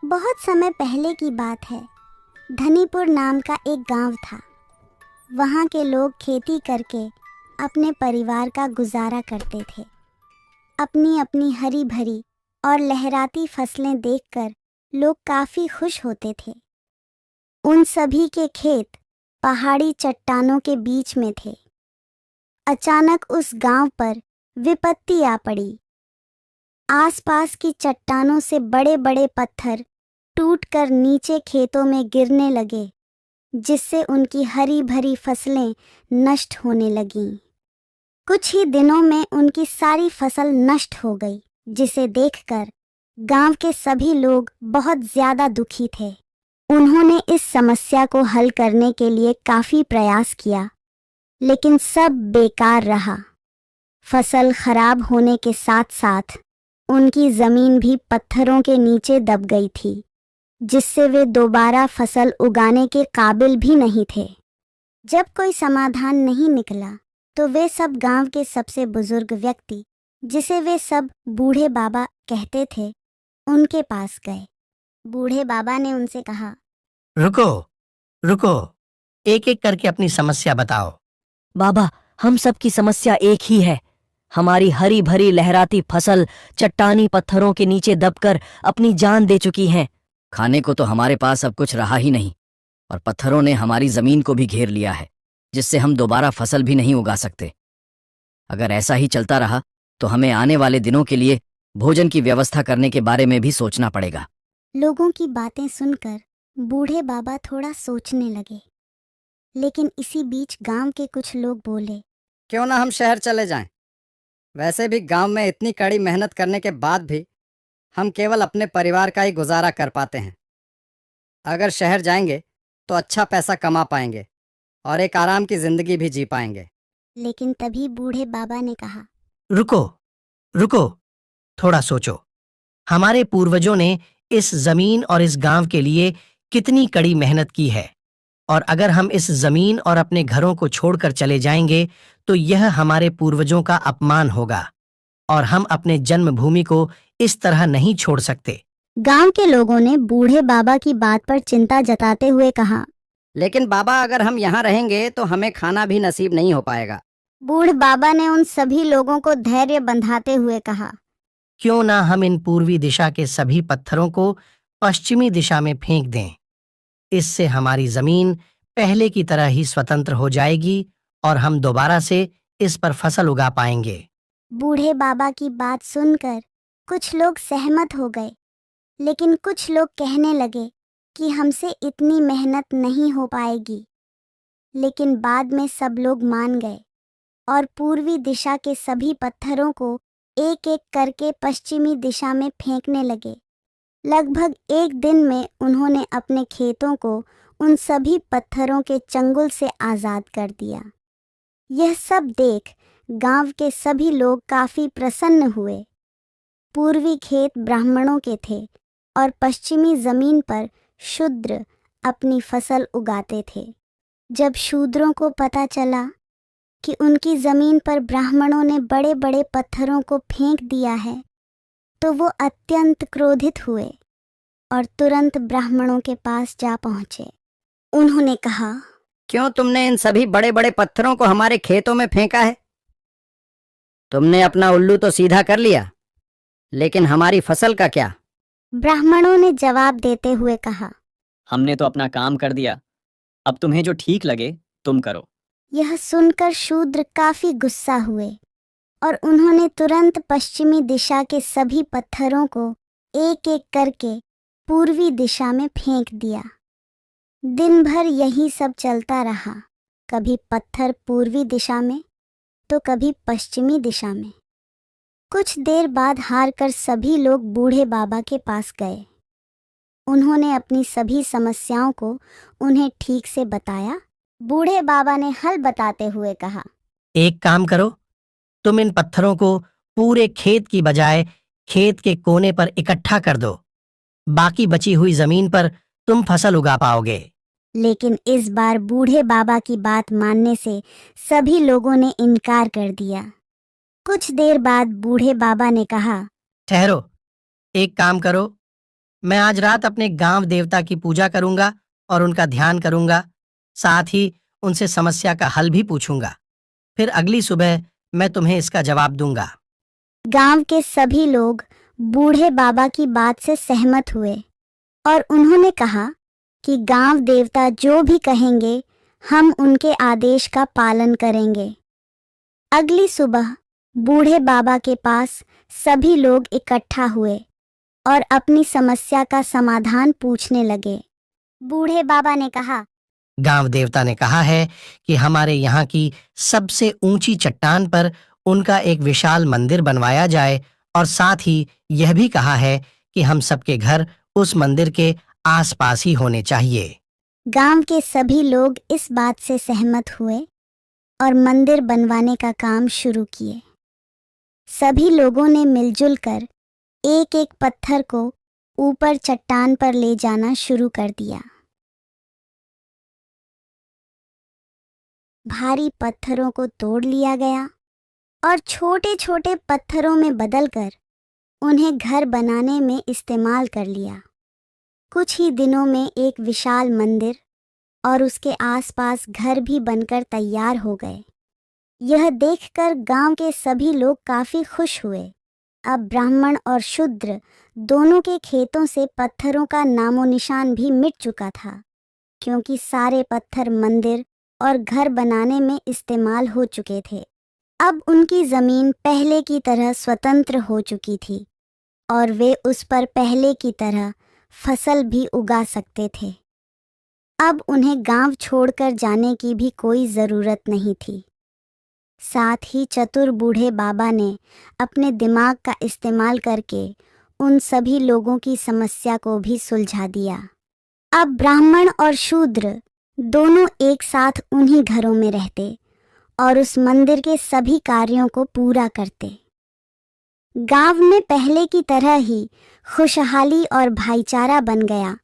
बहुत समय पहले की बात है। धनीपुर नाम का एक गांव था। वहाँ के लोग खेती करके अपने परिवार का गुजारा करते थे। अपनी अपनी हरी भरी और लहराती फसलें देखकर लोग काफ़ी खुश होते थे। उन सभी के खेत पहाड़ी चट्टानों के बीच में थे। अचानक उस गांव पर विपत्ति आ पड़ी। आसपास की चट्टानों से बड़े बड़े पत्थर टूटकर नीचे खेतों में गिरने लगे, जिससे उनकी हरी भरी फसलें नष्ट होने लगीं। कुछ ही दिनों में उनकी सारी फसल नष्ट हो गई, जिसे देखकर गांव के सभी लोग बहुत ज्यादा दुखी थे। उन्होंने इस समस्या को हल करने के लिए काफी प्रयास किया, लेकिन सब बेकार रहा। फसल खराब होने के साथ साथ उनकी जमीन भी पत्थरों के नीचे दब गई थी, जिससे वे दोबारा फसल उगाने के काबिल भी नहीं थे। जब कोई समाधान नहीं निकला तो वे सब गांव के सबसे बुजुर्ग व्यक्ति, जिसे वे सब बूढ़े बाबा कहते थे, उनके पास गए। बूढ़े बाबा ने उनसे कहा, रुको रुको, एक एक करके अपनी समस्या बताओ। बाबा, हम सब की समस्या एक ही है। हमारी हरी भरी लहराती फसल चट्टानी पत्थरों के नीचे दबकर अपनी जान दे चुकी हैं। खाने को तो हमारे पास अब कुछ रहा ही नहीं, और पत्थरों ने हमारी जमीन को भी घेर लिया है, जिससे हम दोबारा फसल भी नहीं उगा सकते। अगर ऐसा ही चलता रहा तो हमें आने वाले दिनों के लिए भोजन की व्यवस्था करने के बारे में भी सोचना पड़ेगा। लोगों की बातें सुनकर बूढ़े बाबा थोड़ा सोचने लगे, लेकिन इसी बीच गांव के कुछ लोग बोले, क्यों ना हम शहर चले जाएं? वैसे भी गांव में इतनी कड़ी मेहनत करने के बाद भी हम केवल अपने परिवार का ही गुजारा कर पाते हैं। अगर शहर जाएंगे तो अच्छा पैसा कमा पाएंगे और एक आराम की जिंदगी भी जी पाएंगे। लेकिन तभी बूढ़े बाबा ने कहा, रुको रुको, थोड़ा सोचो। हमारे पूर्वजों ने इस जमीन और इस गांव के लिए कितनी कड़ी मेहनत की है, और अगर हम इस जमीन और अपने घरों को छोड़कर चले जाएंगे तो यह हमारे पूर्वजों का अपमान होगा, और हम अपने जन्मभूमि को इस तरह नहीं छोड़ सकते। गांव के लोगों ने बूढ़े बाबा की बात पर चिंता जताते हुए कहा, लेकिन बाबा, अगर हम यहाँ रहेंगे तो हमें खाना भी नसीब नहीं हो पाएगा। बूढ़ बाबा ने उन सभी लोगों को धैर्य बंधाते हुए कहा, क्यों ना हम इन पूर्वी दिशा के सभी पत्थरों को पश्चिमी दिशा में फेंक दें। इससे हमारी जमीन पहले की तरह ही स्वतंत्र हो जाएगी और हम दोबारा से इस पर फसल उगा पाएंगे। बूढ़े बाबा की बात सुनकर कुछ लोग सहमत हो गए, लेकिन कुछ लोग कहने लगे कि हमसे इतनी मेहनत नहीं हो पाएगी। लेकिन बाद में सब लोग मान गए और पूर्वी दिशा के सभी पत्थरों को एक एक करके पश्चिमी दिशा में फेंकने लगे। लगभग एक दिन में उन्होंने अपने खेतों को उन सभी पत्थरों के चंगुल से आज़ाद कर दिया। यह सब देख गांव के सभी लोग काफ़ी प्रसन्न हुए। पूर्वी खेत ब्राह्मणों के थे और पश्चिमी जमीन पर शूद्र अपनी फसल उगाते थे। जब शूद्रों को पता चला कि उनकी जमीन पर ब्राह्मणों ने बड़े बड़े पत्थरों को फेंक दिया है, तो वो अत्यंत क्रोधित हुए और तुरंत ब्राह्मणों के पास जा पहुंचे। उन्होंने कहा, क्यों तुमने इन सभी बड़े बड़े पत्थरों को हमारे खेतों में फेंका है? तुमने अपना उल्लू तो सीधा कर लिया, लेकिन हमारी फसल का क्या? ब्राह्मणों ने जवाब देते हुए कहा, हमने तो अपना काम कर दिया, अब तुम्हें जो ठीक लगे तुम करो। यह सुनकर शूद्र काफी गुस्सा हुए और उन्होंने तुरंत पश्चिमी दिशा के सभी पत्थरों को एक एक करके पूर्वी दिशा में फेंक दिया। दिन भर यही सब चलता रहा, कभी पत्थर पूर्वी दिशा में तो कभी पश्चिमी दिशा में। कुछ देर बाद हार कर सभी लोग बूढ़े बाबा के पास गए। उन्होंने अपनी सभी समस्याओं को उन्हें ठीक से बताया। बूढ़े बाबा ने हल बताते हुए कहा, एक काम करो, तुम इन पत्थरों को पूरे खेत की बजाय खेत के कोने पर इकट्ठा कर दो। बाकी बची हुई जमीन पर तुम फसल उगा पाओगे। लेकिन इस बार बूढ़े बाबा की बात मानने से सभी लोगों ने इनकार कर दिया। कुछ देर बाद बूढ़े बाबा ने कहा, ठहरो, एक काम करो, मैं आज रात अपने गांव देवता की पूजा करूंगा और उनका ध्यान करूंगा, साथ ही उनसे समस्या का हल भी पूछूंगा। फिर अगली सुबह मैं तुम्हें इसका जवाब दूंगा। गांव के सभी लोग बूढ़े बाबा की बात से सहमत हुए और उन्होंने कहा कि गांव देवता जो भी कहेंगे हम उनके आदेश का पालन करेंगे। अगली सुबह बूढ़े बाबा के पास सभी लोग इकट्ठा हुए और अपनी समस्या का समाधान पूछने लगे। बूढ़े बाबा ने कहा, गांव देवता ने कहा है कि हमारे यहाँ की सबसे ऊंची चट्टान पर उनका एक विशाल मंदिर बनवाया जाए और साथ ही यह भी कहा है कि हम सबके घर उस मंदिर के आसपास ही होने चाहिए। गांव के सभी लोग इस बात से सहमत हुए और मंदिर बनवाने का काम शुरू किए। सभी लोगों ने मिलजुल कर एक एक पत्थर को ऊपर चट्टान पर ले जाना शुरू कर दिया। भारी पत्थरों को तोड़ लिया गया और छोटे छोटे पत्थरों में बदलकर उन्हें घर बनाने में इस्तेमाल कर लिया। कुछ ही दिनों में एक विशाल मंदिर और उसके आसपास घर भी बनकर तैयार हो गए। यह देखकर गांव के सभी लोग काफी खुश हुए। अब ब्राह्मण और शूद्र दोनों के खेतों से पत्थरों का नामो निशान भी मिट चुका था, क्योंकि सारे पत्थर मंदिर और घर बनाने में इस्तेमाल हो चुके थे। अब उनकी जमीन पहले की तरह स्वतंत्र हो चुकी थी और वे उस पर पहले की तरह फसल भी उगा सकते थे। अब उन्हें गांव छोड़कर जाने की भी कोई जरूरत नहीं थी। साथ ही चतुर बूढ़े बाबा ने अपने दिमाग का इस्तेमाल करके उन सभी लोगों की समस्या को भी सुलझा दिया। अब ब्राह्मण और शूद्र दोनों एक साथ उन्हीं घरों में रहते और उस मंदिर के सभी कार्यों को पूरा करते। गांव में पहले की तरह ही खुशहाली और भाईचारा बन गया